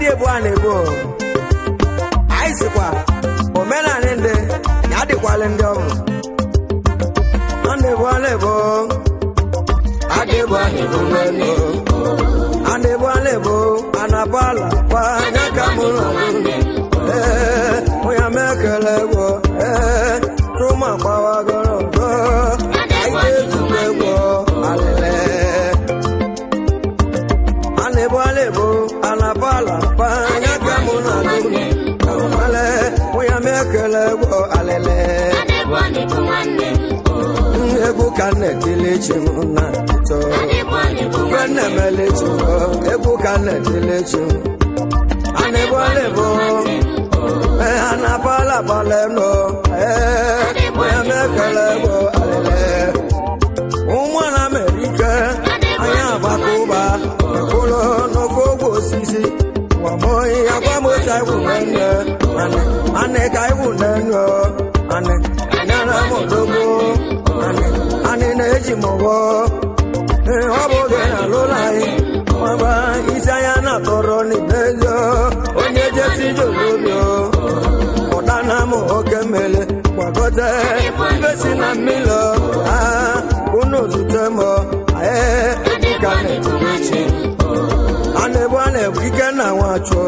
adịbụ a na-ebu anyị sikwa omenala ndị ya adịkwala ndị ọrụ adịbụ a na-ebu adịbụ a na-ebu n'elu adịbụ a na-ebu anabụ ala kwa anya ka mụ nọ onye mekele egwu tụma gbawagoro ọzọ anyị ga-ezube egwu alele anịbụ alịbụ anabụ ala kwa anya ka mụ nọ onye mekele egwu alele egwu ka na-etile chi m na ntịtọ ke na-emele chi m egwu ka na-etile chi m anịbụ alịbụ anabala baleno onye mekele egwu alele ụmụana Amerika anyị agbakụba kwụrụ n'ofe ogwe osisi wamoyi agwamocha iwu nene anị ka iwu nene anị anyara m odogbo anị na-eji m ụgwọ ọ bụ oge na lụla anyị maba isi anya na-atọrọ n'ibezio onye jesi jolobio ụdana m oke mmele gwagote ibesi na mmilo unu zute m ka na-eturechi anịbụ a na-ebu ike na nwachụ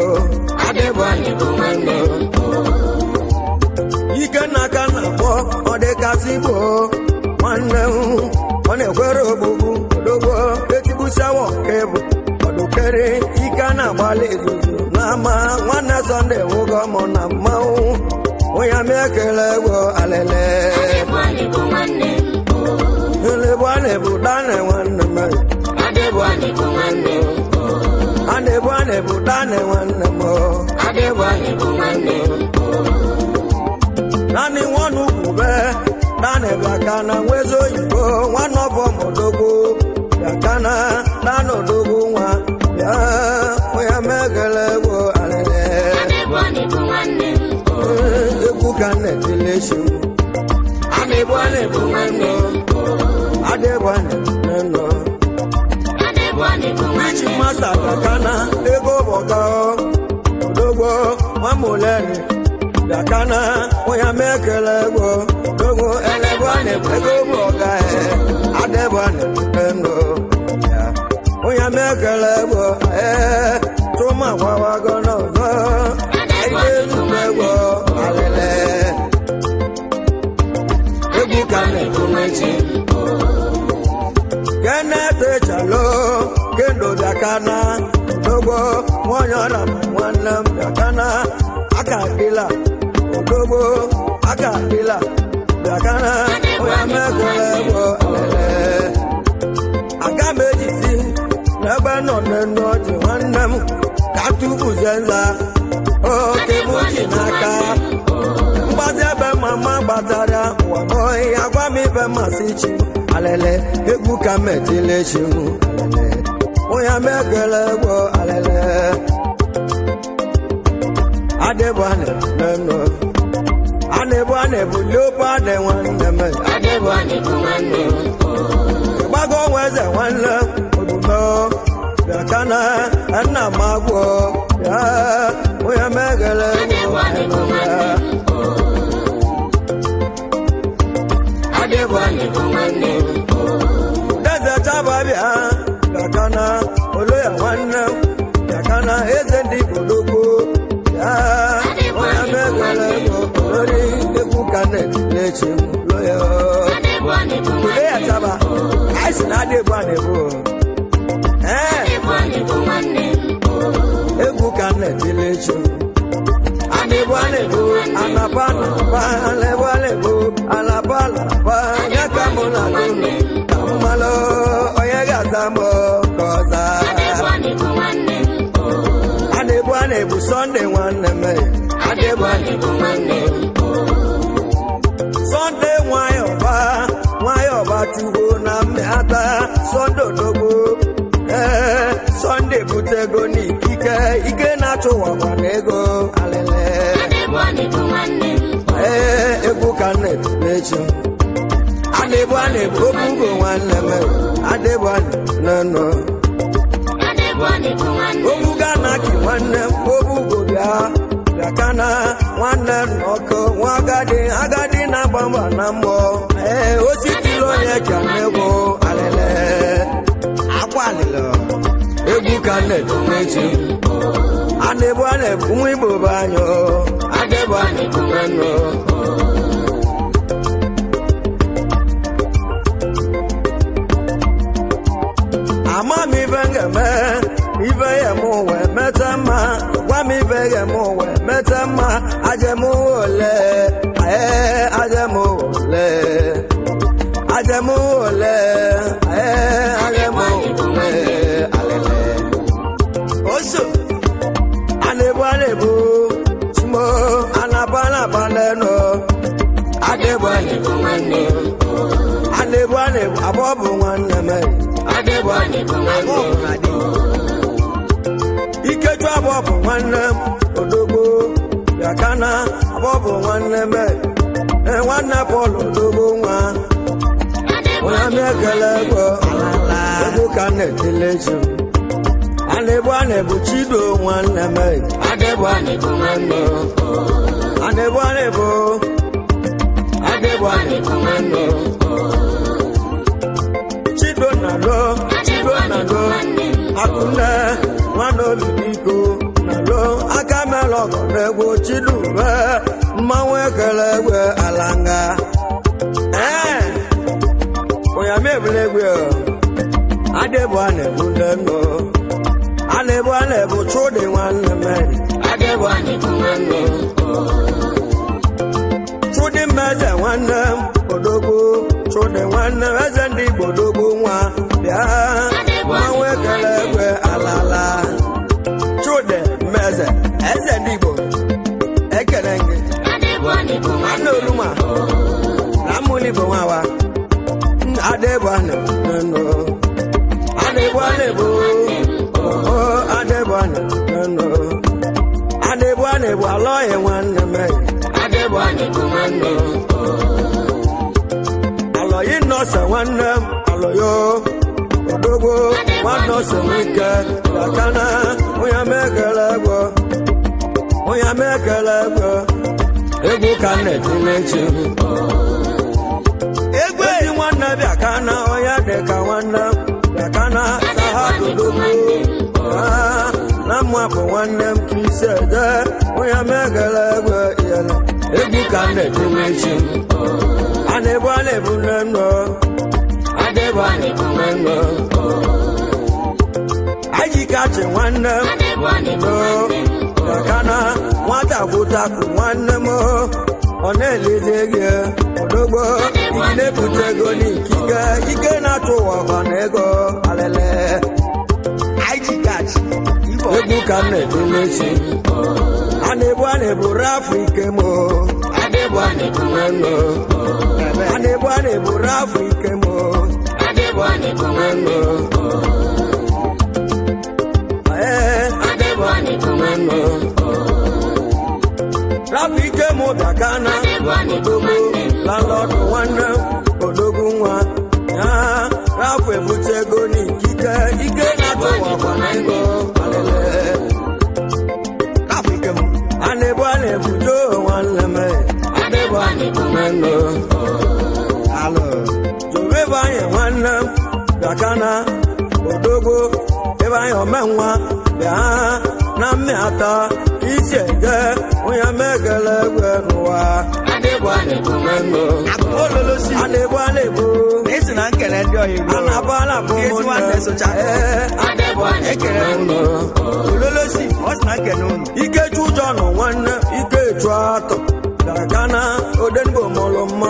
adịbụ anịbụ nwanne ike na aka na-akpọ ọ dịkasị bụ nwanne ọ na-ekwere ogbugbu odogbo etigbusiawa ọka bụ ọdụkere ike na-agbalị izuzu n'ama nwanne Sọnde nwụgo mụ na mmanwụ onye mekele egwu alele elebụ a na-ebu dane nwanne m adịbụ anịbụ nwanne adịbụ a na-ebu dane nwanne m adịbụ anịbụ nwanne naanị nwanne ugwu be dane bịakana nwezi oyibo nwanne ọbọ modogbo bịakana dana odogbo nwa bịa onye mekele egwu alele egwu ka na-etile chi m anịbụ a na-ebu nwanne adịbụ a na-ebu nwanne Rich Master bịakana ego bọga odogbo nwamoleri bịakana onye mekele egwu odogbo elebụ a na-ebu ego bọga adịbụ a na-ebu nwanne onye mekele egwu tụma gwawago n'ọzọ anyị ga-ezube egwu alele egwu ka na-ebu n'echi kenete chalo kendo bịakana odogbo nwanyị ọra nwanne m bịakana aka adịla odogbo aka adịla bịakana onye mekele egwu alele aga m ejizi n'ebe nọ n'enu ọjị nwanne m ka tufuzie nza oke m ji n'aka mgbazi ebe mama gbatara wamoyi agwa m ibe mmasị chi alele egwu ka metile chi m alele onye mekele egwu alele adịbụ a na-ebu anịbụ a na-ebu leopo adị nwanne m adịbụ a na-ebu nwanne ịgbago onwe eze nwanne odume bịakana nna m agwọ ya onye mekele egwu adịbụ a na-ebu nwanne eze chababịa bịakana oloya nwanne bịakana eze ndị odogbo ya onye mekele egwu olori egwu ka na-etile chi m loya oloya chaba anyị si na adịbụ a na-ebu egwu ka na-etile chi m anịbụ a na-ebu anaba anaba alebụ alebụ alaba alaba ya ka mụ na alụlụ ka mmalụ onye ga-aza m ka ọza adịbụ a na-ebu Sọnde nwanne m adịbụ a na-ebu nwanne Sọnde nwayọba chukwu na mmịata Sọnde odogbo Sọnde butego n'ikike ike na-achụ ụwa na ego alele egwu ka na-etile adịbụ a na-ebu obugo nwanne m adịbụ a na-ebu obuga na Jackie nwanne m obugo bịa kana nwanne nnọkọ nwa agadi na-agba mbọ na mbọ ositiri onye ka na-egwu alele akwa alele egwu ka na-eji adịbụ a na-ebu nwa Igbo bụ anyị adịbụ a na-ebu nwanne ama m ibe ngeme ibe ya m wee meta mma gwa m ibe ya m wee meta mma ajem ole ajem ole ajem ole ajem ole alele oso anebu chimo anaba leno adebu nwanne anebu abọbụ nwanne m adebu Ikeju abọbụ nwanne m odogbo bịa kana abọbụ nwanne m nwanne Paul odogbo nwa onye m ekele egwu ka na-etele ji anebu Chido nwanne m adebu nwanne adebu nwanne Chido na lo akụnne nwanne olibiko na lo aka melọgọ n'egwu Chidube mmanwụ ekele egwe alanga onye mebiri egwe adebu anebu Chudi nwanne m adebu nwanne Chudi mmeze nwanne m odogwu Chudi nwanne m eze ndị Igbo odogwu nwa bịa mmanwụ ekele egwe alala Chudi mmeze eze ndị Igbo ekele gị anụ oluma na mmụlụ Igbo nwawa adebu anebu alọghị nwanne m adebu nwanne alọghị nọọsụ nwanne m alọghị odogbo nwanne ọsọ nwike yakana onye mekele egwu ka na-etile chi egwu eji nwanne bịa kana onye dị ka nwanne bịa kana saha dodogbo na mmapụ nwanne m ka isi eje onye megele iyele egwu ka na-etile chi anebu nnenọ adebu nnenọ ajikachi nwanne m kana nwata gwụtakwu nwanne m ọ na-eleze gị odogbo iji na-ebute ego n'ikike ike na-atụ ụwa ọgọ na ego alele ajikachi egwu ka m na-etile chi anebu rafu ike m adebu nwanne anebu rafu ike m adebu nwanne rafu ike m bịa kana odogbo landlord nwanne odogwu nwa ya rafu ebute ego n'ikike ike na-atụ ụwa ọgọ na ego alele rafu ike m anebu Joe nwanne m adebu nwanne alụ Joe ebe anyị nwanne m bịa kana odogbo ebe anyị omenwa bịa na mmịata isi eje onye megele egwe n'ụwa adebu nwanne anebu esi na nkele ndị oyibo anabala bụ nwanne socha adebu ekele ololosi ọ sị na nkele unu Ikechu ụjọ nọ nwanne Ikechu atọ gagana odenigbo mụrụ mma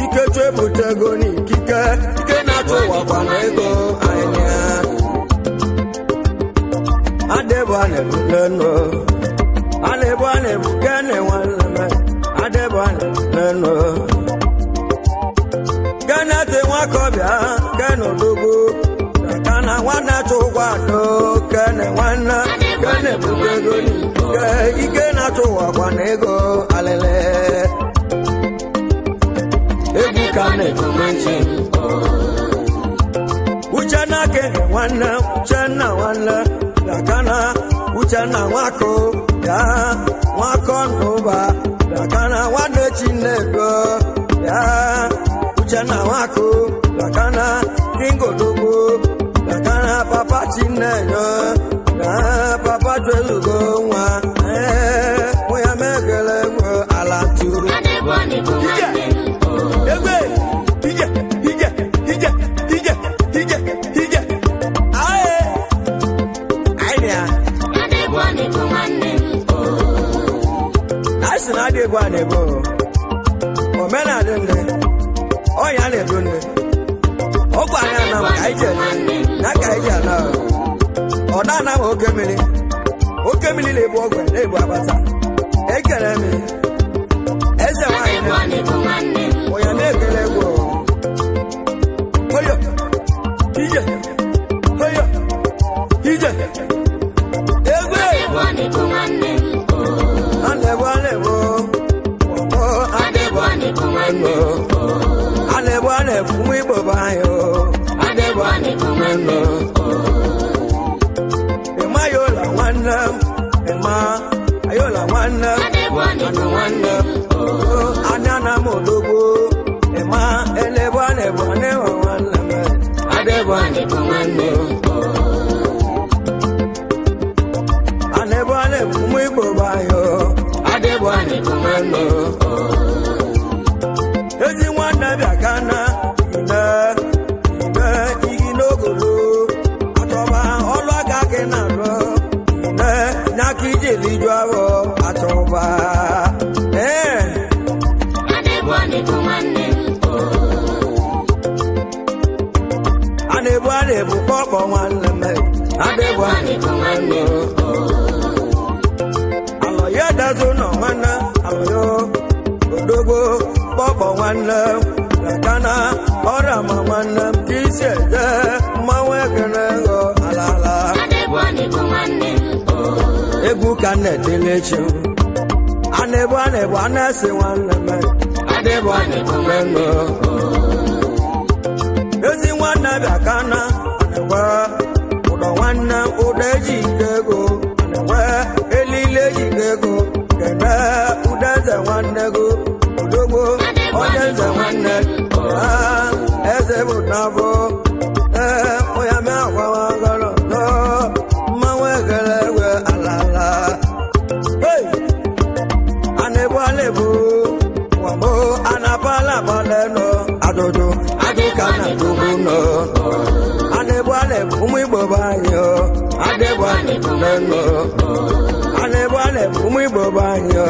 Ikechu ebute ego n'ikike ike na-atụ ụwa kwa na ego anya adebu kene nwanne m adebu kenete nwakọbịa kene odogbo kana nwanne chụkwa do kene nwanne kene bute ego n'ike ike na-atụ ụwa kwa na ego alele egwu ka na-eji Uchenna kene nwanne Uchenna nwanne dakana uchenna nwako ya nwakọ ndụba dakana nwanne Chinedu ya uchenna nwako dakana kingodogbo dakana papa Chinedu ya papa twelugo nwa oya megele nwe alatu egbe ije ae ainia nasi na ade gwa ne bo omena de nde oya le do nde ogwa ya na ka ije na ka ije na oda na okemili le bo ogwa le bo abata ekele mi eze wa ne oya na ekele gwo oyo ije egbe Adebwane fún Igbo bayo Adebwane kumeno Ema yola wanam Ema ayola wanam Adebwane wanam Anana modogo Ema elebwane bwane wanam Adebwane kumeno Adebwane fún Igbo bayo Adebwane kumeno Ezi nwanna bịakana ine iginogolo atọba ọlụaka gị na-alụ ine n'aka ije liju ahụ atọba a na-ebu kpọkpọ nwanne m alọ ya dazo nọ nwanne alọ ya odogbo Bobo nwanne dakana ọra ma nwanne kisi eje mmanwụ ekene go alala egwu ka na-etelechi anebu anesi nwanne m adịbụ ezi nwanne bịakana anewe ụdọ nwanne ụdọ eji ike ego anewe elile eji ego kene udeze nwanne go odogbo onye nze nwanne eze bụ n'afọ onye mee akwawagọrọ nọ mmanwụ egere egwe alala anịbụ wamo anapala nọ adụdụ adụka na dogo nọ anịbụ ụmụ Igbo anyị adịbụ nọ anịbụ ụmụ Igbo anyị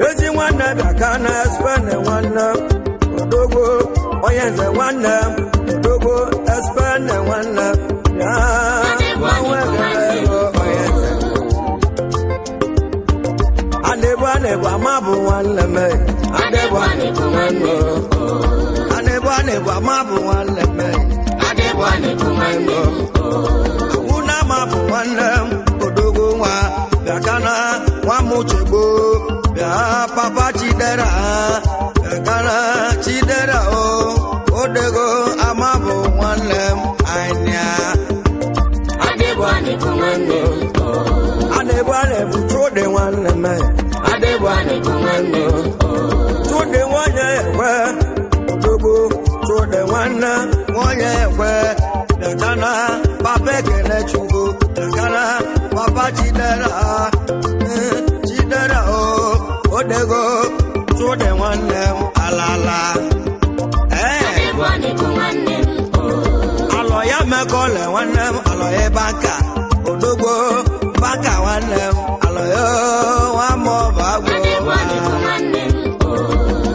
ezi nwanne bịaka na espene nwanne odogbo onye nze nwanne odogbo espene nwanne ya mmanwụ egere ego onye nze adịbụ amabụ nwanne m adịbụ amabụ nwanne m adịbụ agwụ na amabụ nwanne m odogbo nwa bịakana nwa m chegbo bịa papa Chidera bịakana Chidera odego amabụ nwanne m anya adịbụ Chude nwanne m Chude nwanyị ekwe odogbo Chude nwanne nwanyị ekwe bịakana papa Ekene Chukwu bịakana papa Chidera odego Chude nwanne m alala alọ ya mekọle nwanne m alọ ya banka odogbo banka nwanne m alọ ya nwamọba agwọ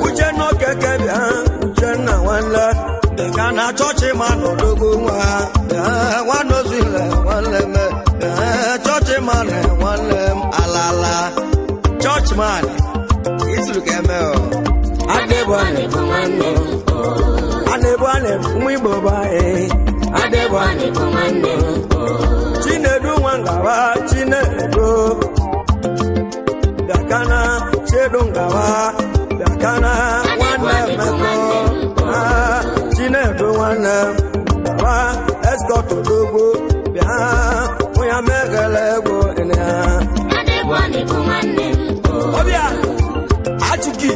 Uchenna okeke bịa Uchenna nwanne dịka na chọọchị ma n'odogbo nwa nwanozile nwanne m chọọchị ma na nwanne m alala churchman itulu keme adebwane kumano ụmụ Igbo bae adebwane kumano Chinedu nwangawa Chinedu dakana Chedu ngawa dakana nwanne meko Chinedu nwanne bịawa escort odogwu bịa onye megele ego ene ọbịa achụki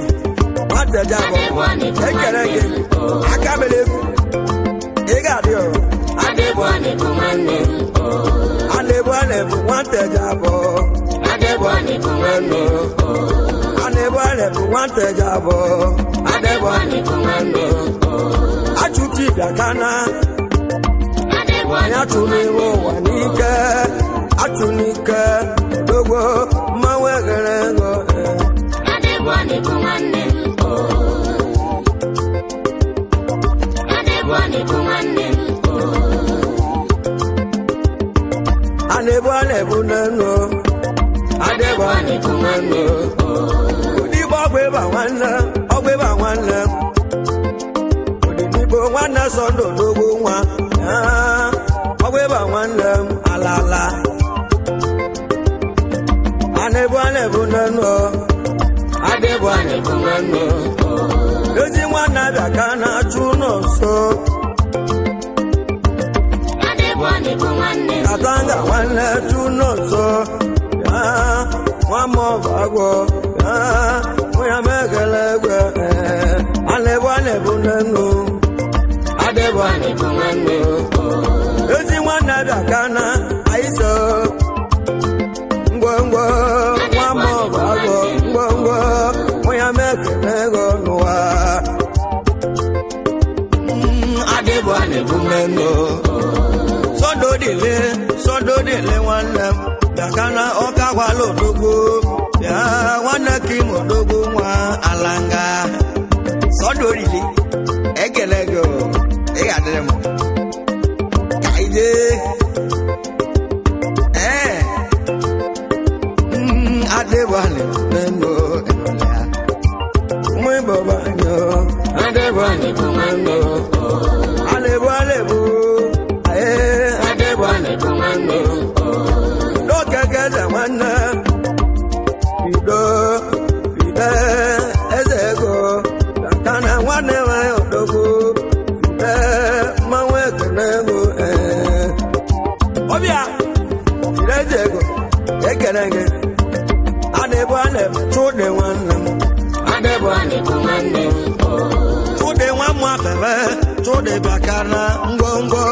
nwateja bụ ekere gị aka mere egwu ị ga-adị ọrụ Anebu anebu nwateja bụ Anebu anebu nwateja bụ achụki bịa kana anyị atụrụ iwe ụwa n'ike atụ n'ike dogo mmanwụ eghere ego Anebu anebu nenu Anebu anebu nenu Odigbo ọgbịba nwanne Odigbo nwanne sọndụ n'ogbo nwa ọgbịba nwanne m alala Anebu nenu Anebu nenu ezi nwanne abịa ka na-achụ n'ọsọ Katanga nwanne chụ n'ọsọ nwamọ bagwo onye megele egwe Anebu nenu Anebu nenu ezi nwanne abịa ka na aiso ngwongwo nwamọ bagwo ngwongwo onye megele ego n'ụwa Anebu nenu Sododile nwanne m bịakana ọka gwala odogwu bịa nwanne ka ime odogwu nwa alanga Sododile ekele gị ị ga-adịrị m ka ide Anebu nenu enolea ụmụ Igbo banyo Anebu nenu n'oge geze nwanne bido eze ego kana nwanne nwanyị odogwu bide mmanwụ ekene ego ọbịa bide eze ego ekene gị Anebu chụde nwanne m Anebu chụde nwa m abebe chụde bịakana ngwongwo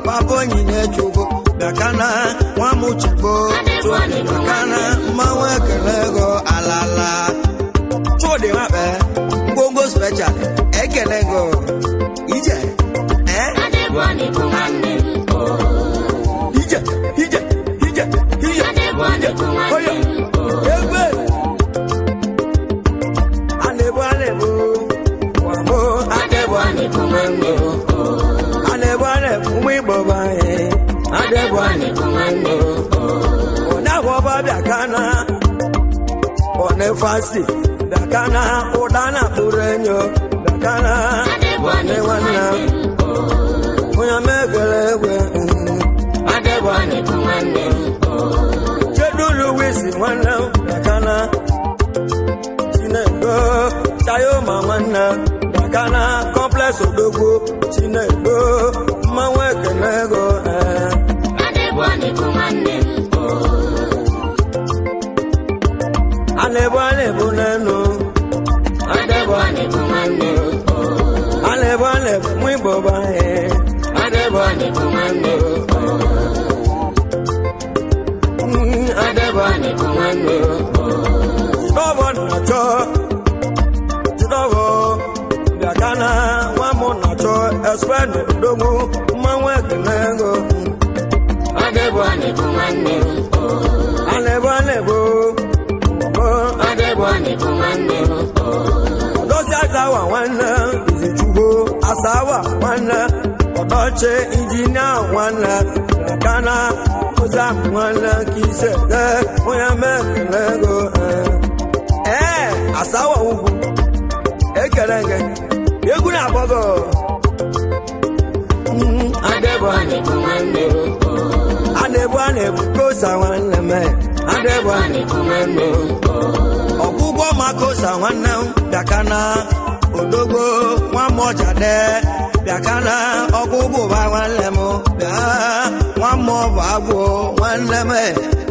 papa onyinye chukwu bịakana nwa m chukwu chụde bịakana mmanwụ ekele ego alala chụde nwakpe ngwongwo special ekele ego ije oyo egbe Anebu wamo Anebu ụmụ Igbo banye Anebu ọna-agwọ bịa kana ọna-efasi bịa kana ụda na-akpụrụ enyo bịa kana nwanne onye megere egwe Anebu Chedulu wisi nwanne bịa kana Chinedo Chayoma nwanne bịa kana complex odogwu Chinedo mmanwụ ekene ego Anebu nenu Anebu ụmụ Igbo banye Anebu nenu Jidobo na-achọ Jidobo bịakana nwa m na-achọ espendo odogwu mmanwụ ekene ego Anebu Odozi azawa nwanne Izichukwu asawa nwanne Odoche injinia nwanne bịakana ụza nwanne kise onye mekele ego asawa ugwu ekele gị egwu na-agbago Anebu kosa nwanne me Anebu ọgwụgwọ ma kosa nwanne bịakana odogbo nwa mọjade bịakana ọgwụgwụ ba nwanne m bịa nwa mmụọ bụ agwụ nwanne m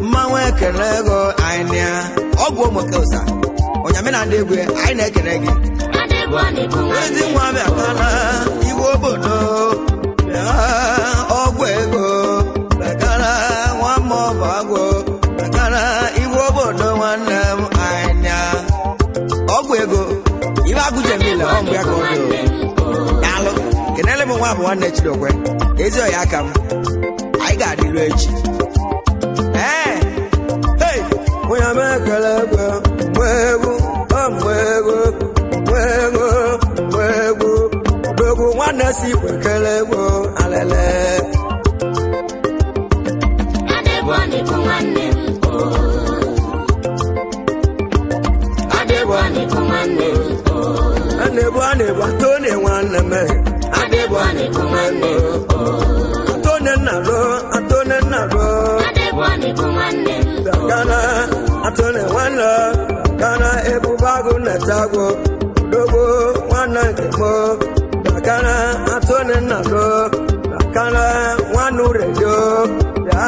mmanwụ ekele ego anyị ọgwụ ụmụkeusa onyamena ndị egwe anyị na-ekele gị ezi nwa bịakana iwe obodo bịa ọgwụ ego bịakana nwa mmụọ bụ agwụ bịakana iwe obodo nwanne m anyị ọgwụ ego ibe agụjemile ọmgbe ya ka ọ dị daalụ kenele m nwa bụ nwanne Chidokwe ezi ọya aka m anyị ga-adịru echi onye m ekele egwe mgbe egwu dogwu nwanne si ikwe kele egwu alele Anebu atone nwanne m atone nnalo Gana atone nwanne Gana ebubagu netago dogo nwanne nkemo Gana atone nnalo Gana nwanu redio ya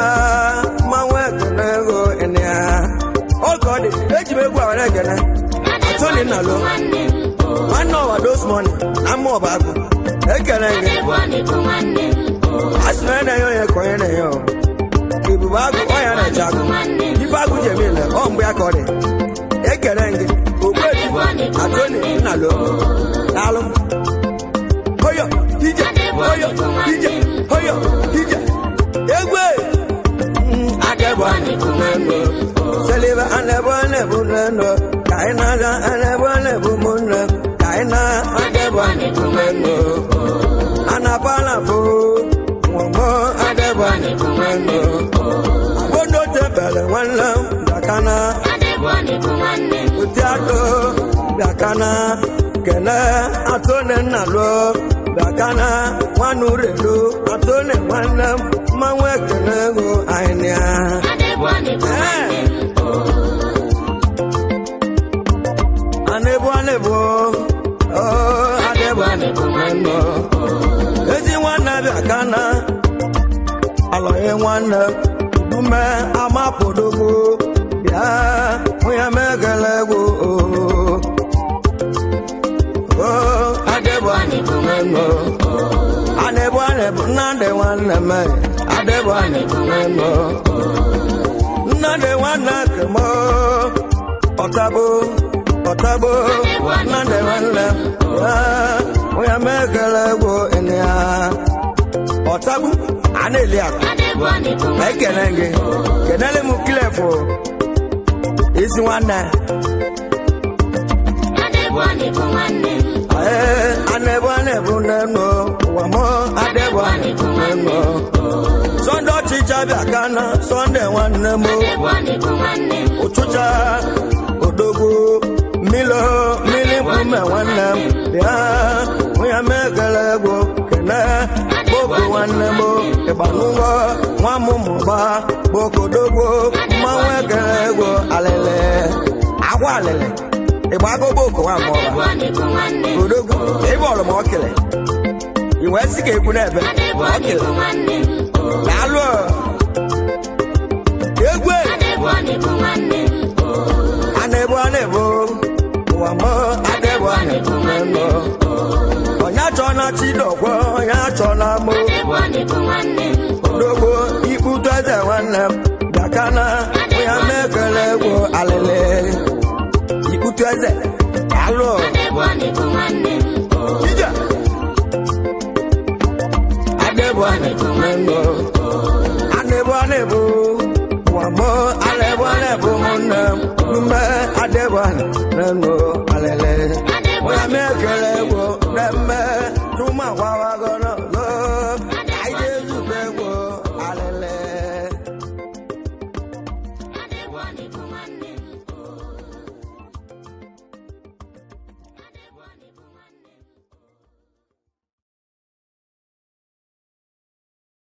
manwe kenego enia Ogodi ejibegwu awere gene atone nnalo One hour those money, I'm more back. I can't I swear that you're going to you. If you are going to jack, if I could have been on back on it, I can't get I told you, Nalo. Hoyo, DJ, Egway. I get one. Saliva and never. Kainada never moon. Kaina adebani kumeno anapala po momo adebani kumeno abono tebele wanla dakana adebani kumane utiato dakana kele atone nalo dakana wanurelo atone wanla manwe kenego ainia adebani kumane anebo adebani kumeno ezi nwanne bịakana alọghị nwanne dume amapodogo bịa onye megele egwu adebani kumeno nnadị nwanne m adebani kumeno nnadị nwanne kemo ọtabo nande wanle oya megele go enia otabu anelia ekelenge kenele mu clefo isi wana anebwane buneno wamo adebwane kumeno sondo chicha biakana sonde wanne mo uchucha odogo mili pume wannem ya muya megele go kene boko wannemo ebanungo mwamumuba boko dogo mawegele go alele agwa alele Ibago boko wa mo odogo ibolo mo kele iwe sike eku na ebe okele lalo egwe anebo wa mo adebo onya chona Chidokwe onya chona mo odogo ibu toze wanne dakana oya mekele go alele Ikutweze alo Ija Adebwane kumeno Adebwane wamo Adebwane mona Nume Adebwane